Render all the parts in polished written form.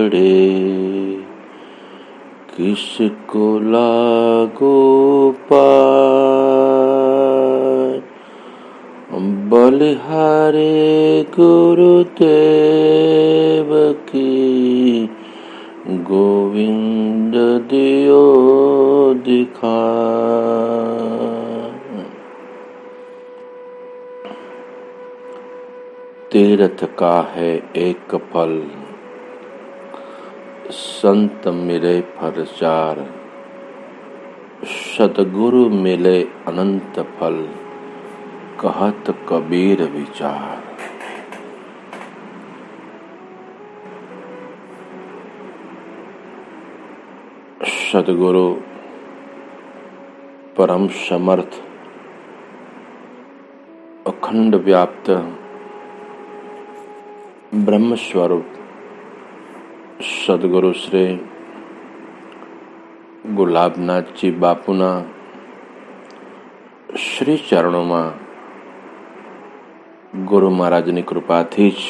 पड़े, किसको लागो पार। बलिहारे गुरुदेव की, गोविंद दियो दिखार। तीर्थ का है एक फल, संत मिले फल चार। सतगुरु मिले अनंत फल, कहत कबीर विचार। सतगुरु परम समर्थ, अखंड व्याप्त ब्रह्म स्वरूप सदगुरु श्री ગુલાબનાથ જી બાપુના શ્રી ચરણોમાં ગુરુ મહારાજની કૃપાથી જ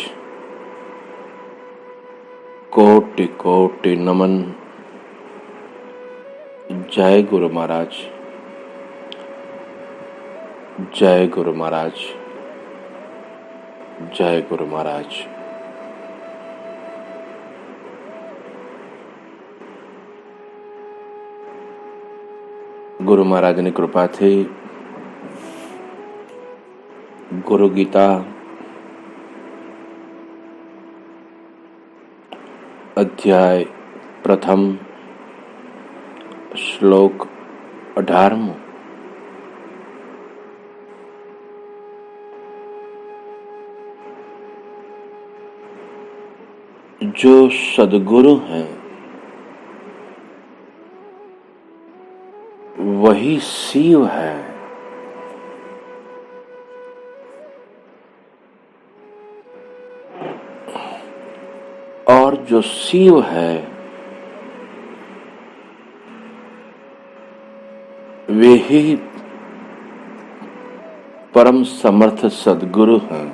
કોટી કોટી નમન। જય ગુરુ મહારાજ, જય ગુરુ મહારાજ, જય ગુરુ મહારાજ। गुरु महाराजની કૃપાથી गुरु गीता अध्याय प्रथम श्लोक 18। जो सद्गुरु हैं वही शिव है। और जो शिव है वे ही परम समर्थ सद्गुरु हैं।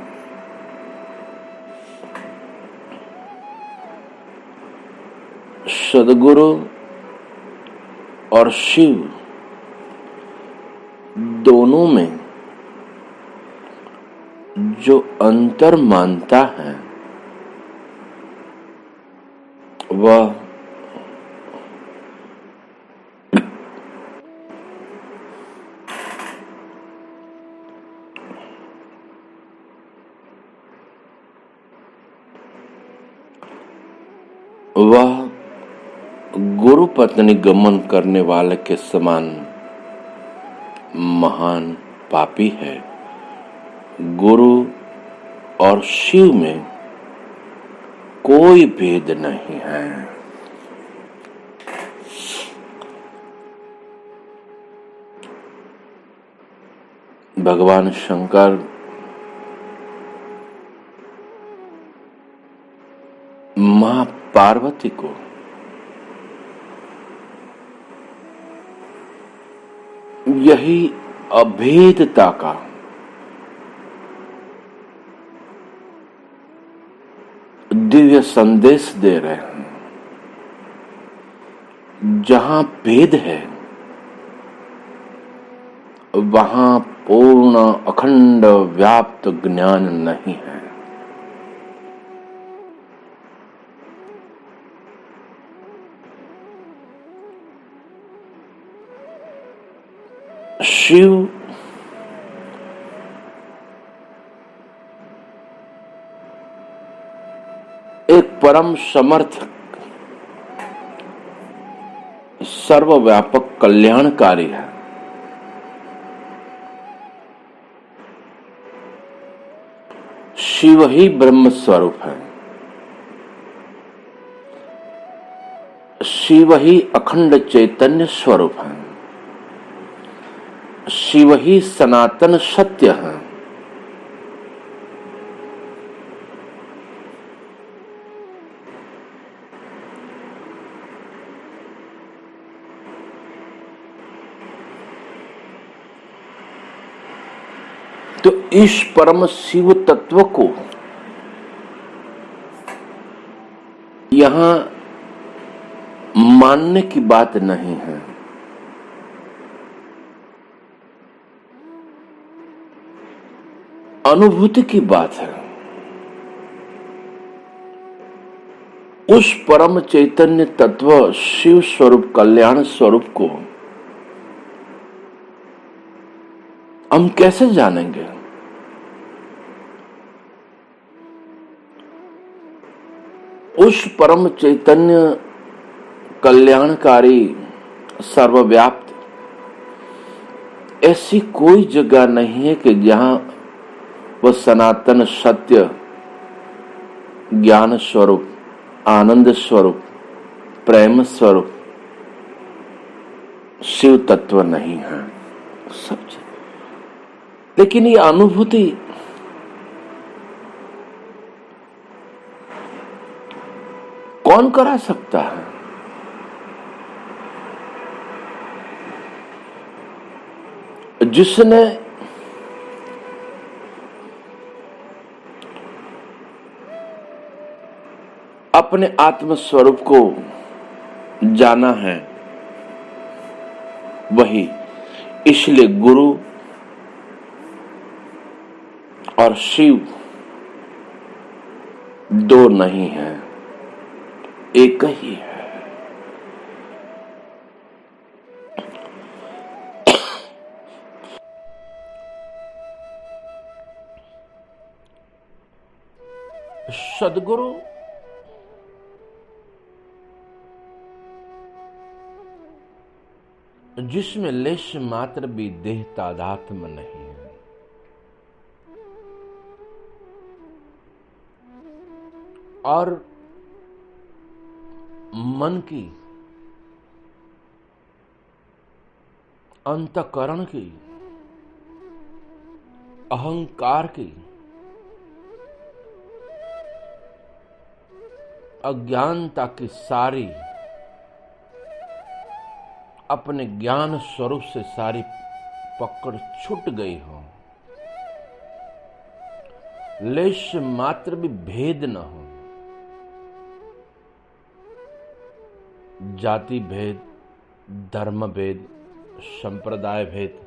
सद्गुरु और शिव दोनों में जो अंतर मानता है वह गुरु पत्नी गमन करने वाले के समान महान पापी है। गुरु और शिव में कोई भेद नहीं है। भगवान शंकर मां पार्वती को यही अभेदता का दिव्य संदेश दे रहे हैं। जहां भेद है वहां पूर्ण अखंड व्याप्त ज्ञान नहीं है। शिव एक परम समर्थ सर्वव्यापक कल्याणकारी है। शिव ही ब्रह्म स्वरूप है। शिव ही अखंड चैतन्य स्वरूप है। शिव ही सनातन सत्य है। तो इस परम शिव तत्व को यहां मानने की बात नहीं है, अनुभूति की बात है। उस परम चैतन्य तत्व शिव स्वरूप, कल्याण स्वरूप को हम कैसे जानेंगे? उस परम चैतन्य कल्याणकारी, सर्वव्याप्त, ऐसी कोई जगह नहीं है कि जहां वह सनातन सत्य, ज्ञान स्वरूप, आनंद स्वरूप, प्रेम स्वरूप शिव तत्व नहीं है। सब, लेकिन ये अनुभूति कौन करा सकता है? जिसने अपने आत्म स्वरूप को जाना है वही। इसलिए गुरु और शिव दो नहीं है, एक ही है। सदगुरु जिसमें लेश मात्र भी देह तादात्म नहीं है, और मन की, अंतःकरण की, अहंकार की, अज्ञानता की सारी अपने ज्ञान स्वरूप से सारी पकड़ छूट गई हो, लेश मात्र भी भेद न हो, जाति भेद, धर्म भेद, संप्रदाय भेद,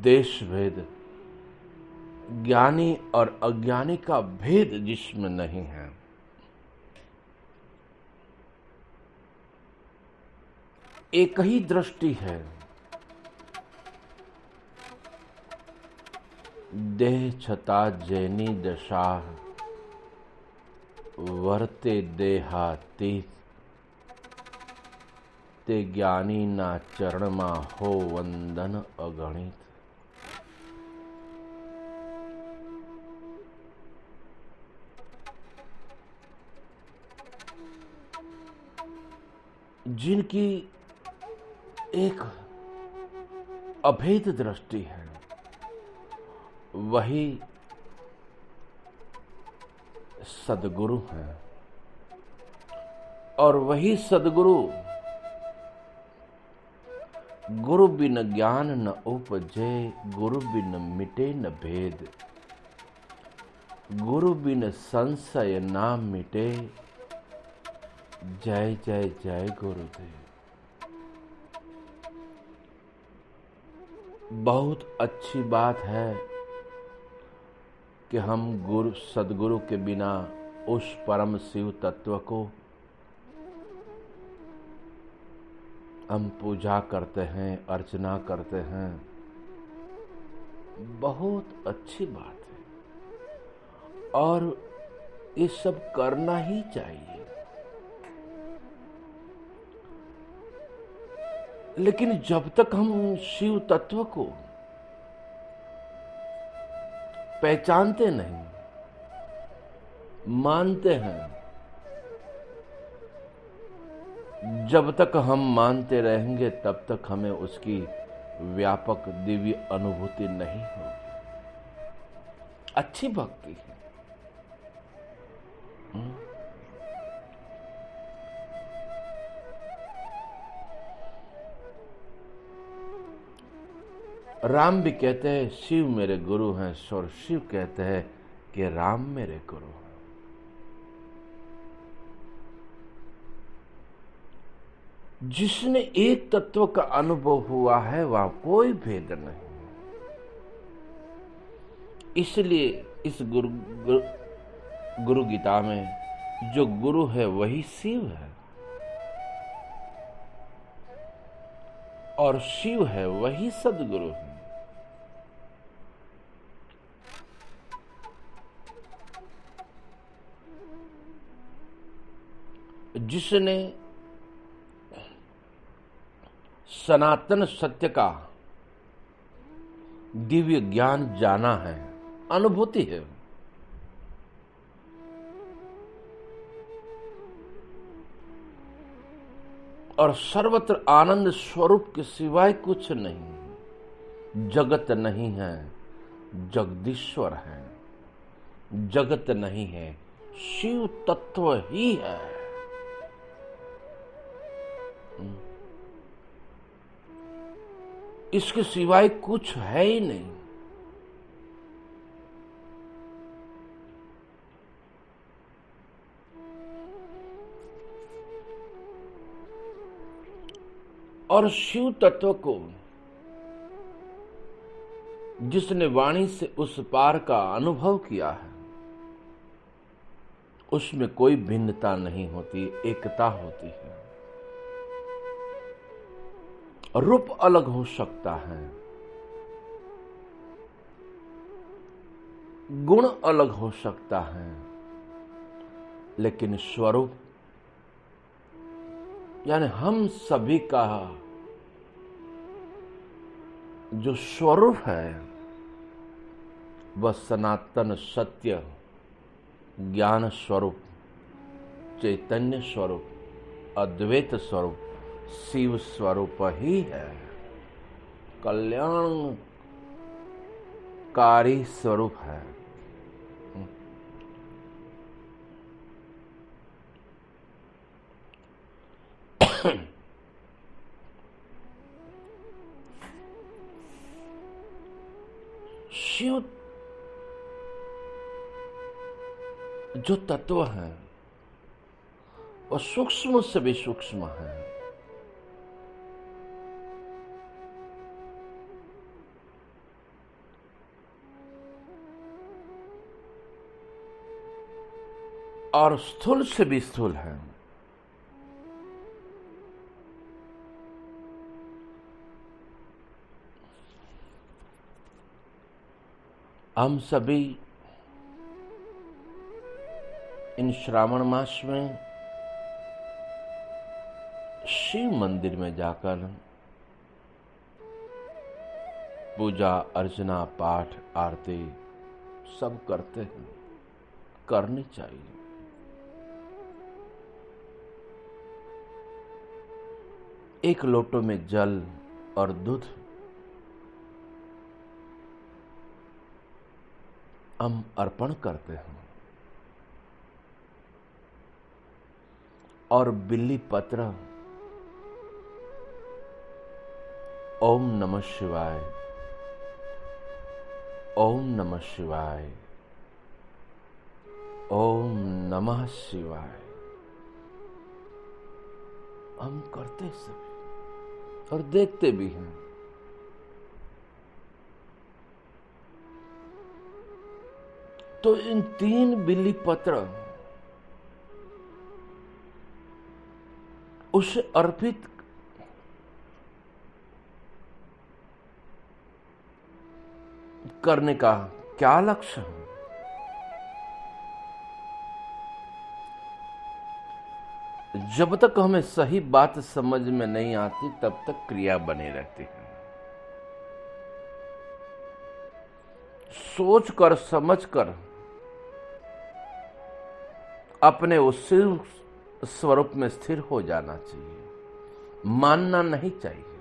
देश भेद, ज्ञानी और अज्ञानी का भेद जिसमें नहीं है, एक ही दृष्टि है। देह छता जैनी दशा वर्ते देहातीत, ते ज्ञानी ना चरण मा हो वंदन अगणित। जिनकी एक अभेद दृष्टि है, वही सदगुरु हैं। और वही सदगुरु, गुरु बिन ज्ञान न उपजे, गुरु बिन मिटे न भेद, गुरु बिन संशय ना मिटे, जय जय जय गुरुदेव। बहुत अच्छी बात है कि हम गुरु सदगुरु के बिना उस परम शिव तत्व को हम पूजा करते हैं, अर्चना करते हैं। बहुत अच्छी बात है और ये सब करना ही चाहिए। लेकिन जब तक हम शिव तत्व को पहचानते नहीं, मानते हैं, जब तक हम मानते रहेंगे तब तक हमें उसकी व्यापक दिव्य अनुभूति नहीं होगी। अच्छी भक्ति है। राम भी कहते हैं शिव मेरे गुरु हैं, और शिव कहते हैं कि राम मेरे गुरु हैं। जिसने एक तत्व का अनुभव हुआ है वहां कोई भेद नहीं। इसलिए इस गुरु गीता में जो गुरु है वही शिव है और शिव है वही सदगुरु है। जिसने सनातन सत्य का दिव्य ज्ञान जाना है, अनुभूति है, और सर्वत्र आनंद स्वरूप के सिवाय कुछ नहीं। जगत नहीं है, जगदीश्वर है। जगत नहीं है, शिव तत्व ही है। इसके सिवाय कुछ है ही नहीं। और शिव तत्व को जिसने वाणी से उस पार का अनुभव किया है, उसमें कोई भिन्नता नहीं होती, एकता होती है। रूप अलग हो सकता है, गुण अलग हो सकता है, लेकिन स्वरूप यानी हम सभी का जो स्वरूप है वह सनातन सत्य ज्ञान स्वरूप, चैतन्य स्वरूप, अद्वैत स्वरूप, शिव स्वरूप ही है। कल्याणकारी स्वरूप है। शिव जो तत्व है वह सूक्ष्म से भी सूक्ष्म है। और स्थूल से भी स्थूल है। हम सभी इन श्रावण मास में शिव मंदिर में जाकर पूजा अर्चना पाठ आरती सब करते हैं, करनी चाहिए। एक लोटो में जल और दूध हम अर्पण करते हैं और बिल्ली पत्र ओम नमः शिवाय, ओम नमः शिवाय, ओम नमः शिवाय हम करते सभी और देखते भी हैं। तो इन 3 बिल्ली पत्र उसे अर्पित करने का क्या लक्ष्य है? जब तक हमें सही बात समझ में नहीं आती तब तक क्रिया बनी रहती है। सोच कर समझ कर अपने उस शिव स्वरूप में स्थिर हो जाना चाहिए, मानना नहीं चाहिए।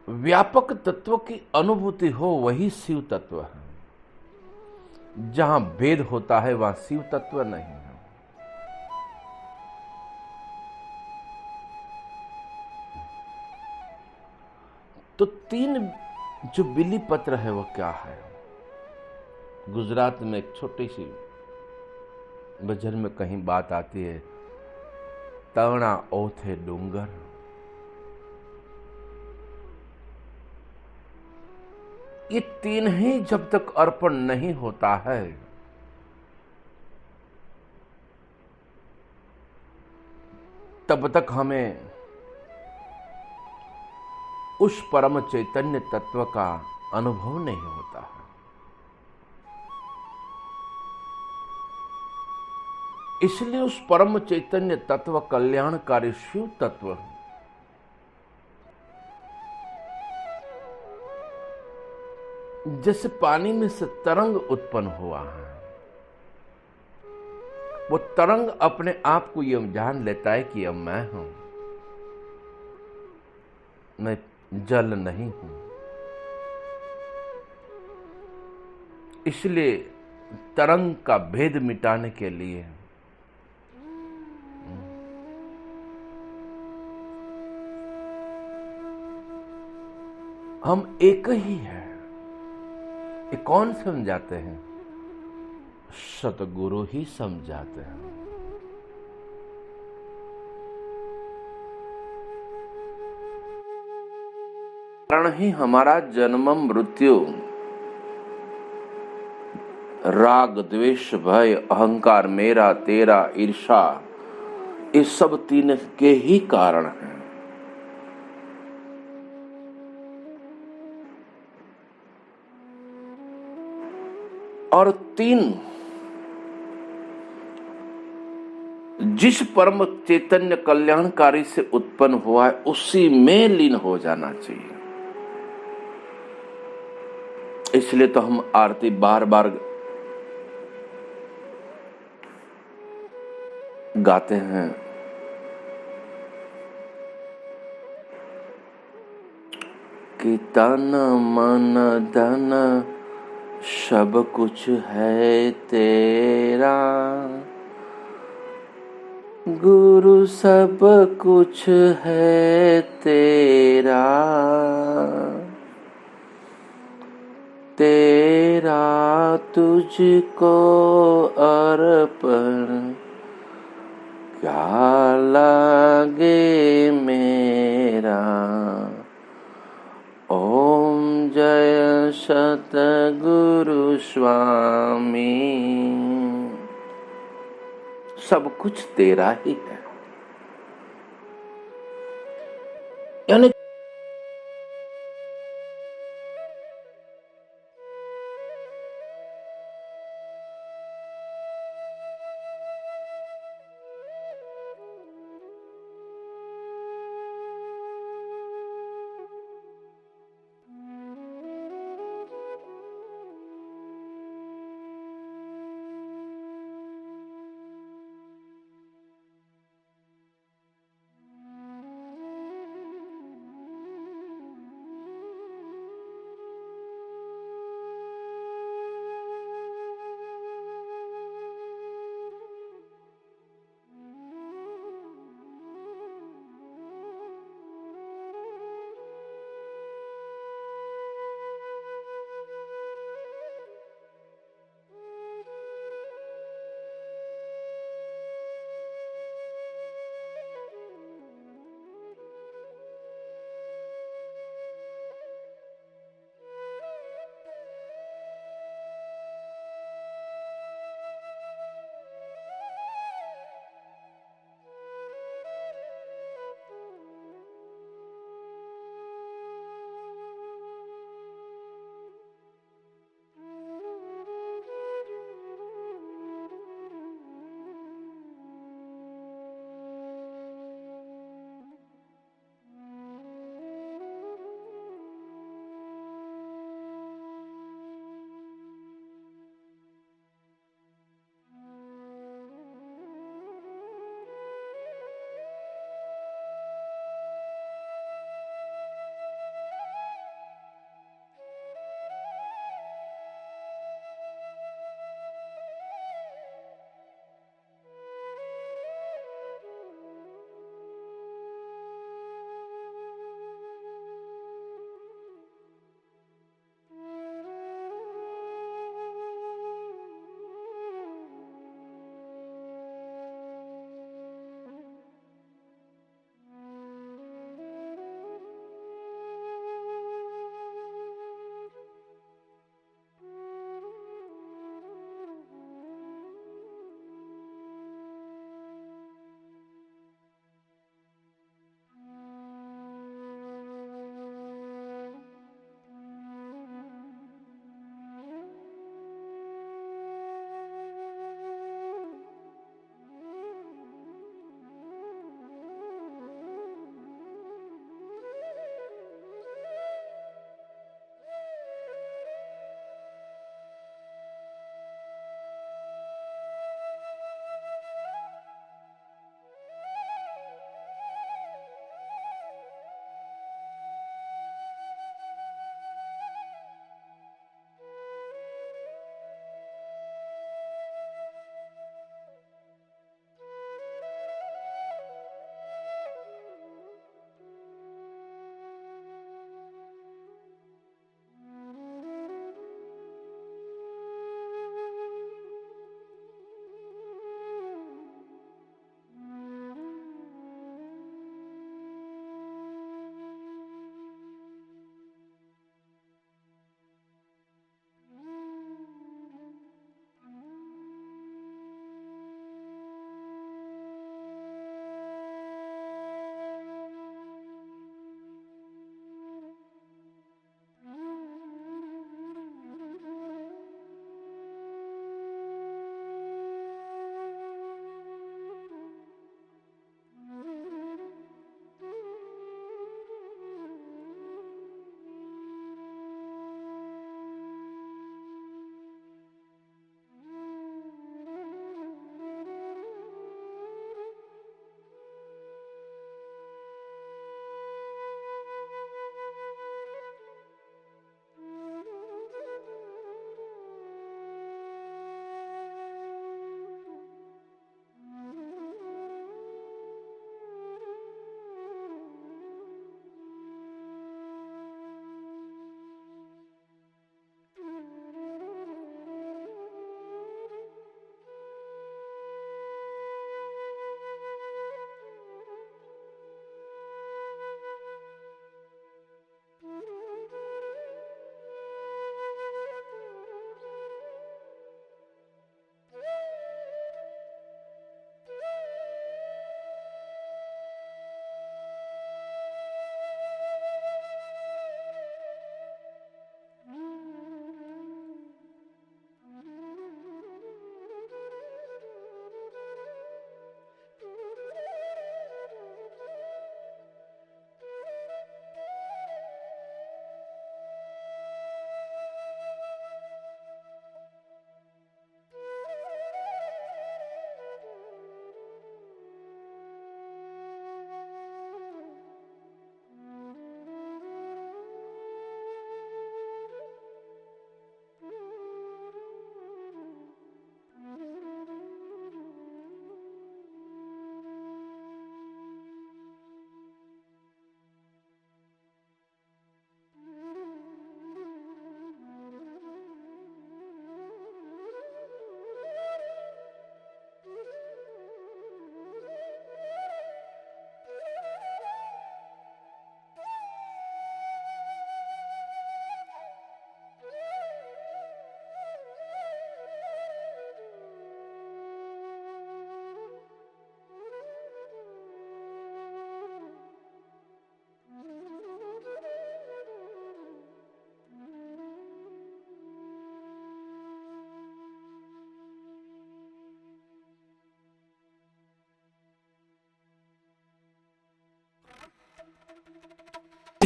व्यापक तत्व की अनुभूति हो वही शिव तत्व है। जहां भेद होता है वहां शिव तत्व नहीं है। तो 3 जो बिल्ली पत्र है वह क्या है? गुजरात में एक छोटी सी भजन में कहीं बात आती है, तवणा ओथे डूंगर। ये तीन ही जब तक अर्पण नहीं होता है, तब तक हमें उस परम चैतन्य तत्व का अनुभव नहीं होता है। इसलिए उस परम चैतन्य तत्व, कल्याणकारी शिव तत्व, जैसे पानी में से तरंग उत्पन्न हुआ है, वो तरंग अपने आप को यह जान लेता है कि अब मैं हूं, मैं जल नहीं हूं। इसलिए तरंग का भेद मिटाने के लिए हम एक ही है। ये कौन समझाते हैं? सतगुरु ही समझाते हैं। कारण ही हमारा जन्म मृत्यु, राग द्वेष भय अहंकार, मेरा तेरा ईर्षा, ये सब तीन के ही कारण हैं। और तीन जिस परम चैतन्य कल्याणकारी से उत्पन्न हुआ है, उसी में लीन हो जाना चाहिए। इसलिए तो हम आरती बार बार गाते हैं, कि तन मन धन सब कुछ है तेरा, गुरु सब कुछ है तेरा, तेरा तुझको अर्पण क्या लागे मेरा। ओम जय सतगुरु स्वामी। सब कुछ तेरा ही है। यानी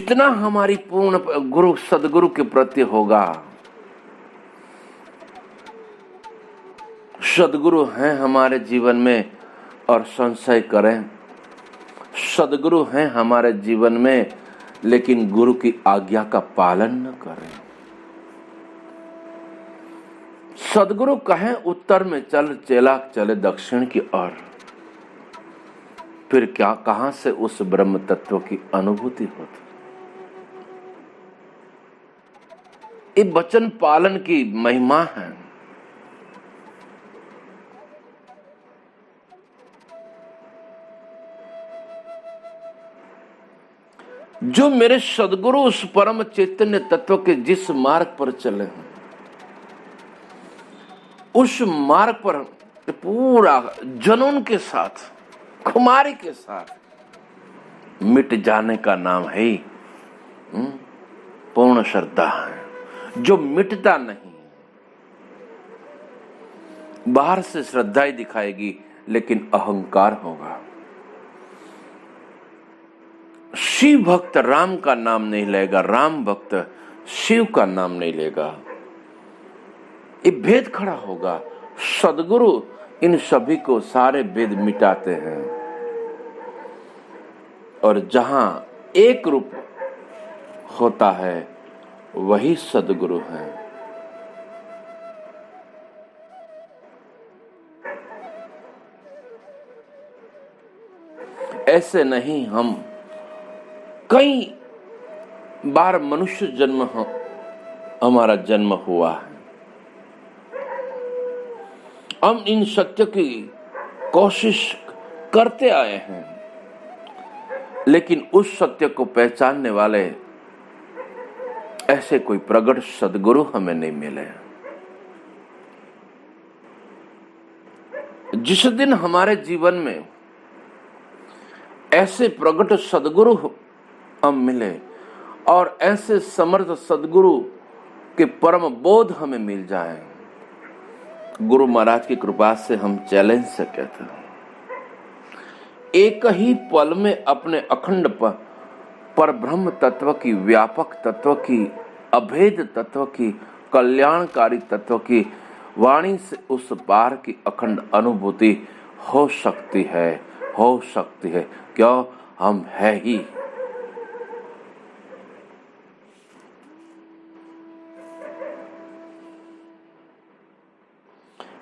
जितना हमारी पूर्ण गुरु सदगुरु के प्रति होगा, सदगुरु हैं हमारे जीवन में और संशय करें, सदगुरु हैं हमारे जीवन में लेकिन गुरु की आज्ञा का पालन न करें। सदगुरु कहें उत्तर में चल, चेला चले दक्षिण की ओर, फिर क्या कहां से उस ब्रह्म तत्व की अनुभूति होती। ये वचन पालन की महिमा है। जो मेरे सदगुरु उस परम चैतन्य तत्व के जिस मार्ग पर चले हैं, उस मार्ग पर पूरा जुनून के साथ, खुमारी के साथ मिट जाने का नाम है ही पूर्ण श्रद्धा है। जो मिटता नहीं, बाहर से श्रद्धा ही दिखाएगी लेकिन अहंकार होगा। शिव भक्त राम का नाम नहीं लेगा, राम भक्त शिव का नाम नहीं लेगा। ये भेद खड़ा होगा। सदगुरु इन सभी को सारे भेद मिटाते हैं और जहां एक रूप होता है वही सदगुरु है। ऐसे नहीं, हम कई बार मनुष्य जन्म हमारा जन्म हुआ है, हम इन सत्य की कोशिश करते आए हैं, लेकिन उस सत्य को पहचानने वाले ऐसे कोई प्रगट सदगुरु हमें नहीं मिले। जिस दिन हमारे जीवन में ऐसे प्रगट सदगुरु हम मिले और ऐसे समर्थ सदगुरु के परम बोध हमें मिल जाए, गुरु महाराज की कृपा से हम चैलेंज से कहते हैं, एक ही पल में अपने अखंड पर ब्रह्म तत्व की, व्यापक तत्व की, अभेद तत्व की, कल्याणकारी तत्व की वाणी से उस पार की अखंड अनुभूति हो सकती है, हो सकती है। क्यों? हम है ही।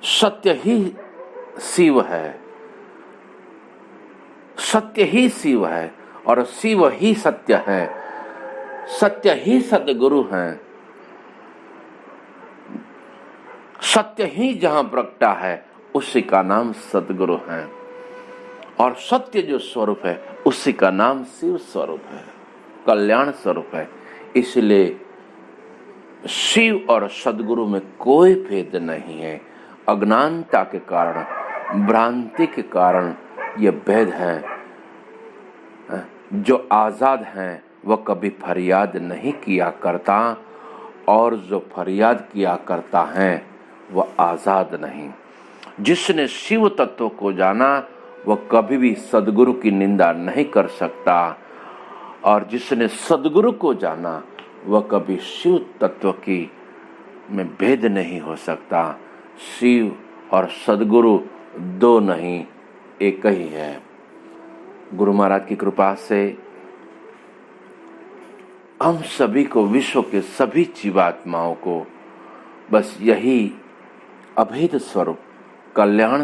सत्य ही शिव है, सत्य ही शिव है और शिव ही सत्य है, सत्य ही सद्गुरु है। सत्य ही जहां प्रगटा है उसी का नाम सद्गुरु है और सत्य जो स्वरूप है उसी का नाम शिव स्वरूप है, कल्याण स्वरूप है। इसलिए शिव और सद्गुरु में कोई भेद नहीं है। अज्ञानता के कारण, भ्रांति के कारण ये भेद है। जो आजाद है वह कभी फरियाद नहीं किया करता और जो फरियाद किया करता है वह आजाद नहीं। जिसने शिव तत्व को जाना वह कभी भी सद्गुरु की निंदा नहीं कर सकता और जिसने सद्गुरु को जाना वह कभी शिव तत्व की में भेद नहीं हो सकता। शिव और सद्गुरु दो नहीं, एक ही है। गुरु महाराज की कृपा से हम सभी को, विश्व के सभी जीवात्माओं को बस यही अभेद स्वरूप, कल्याण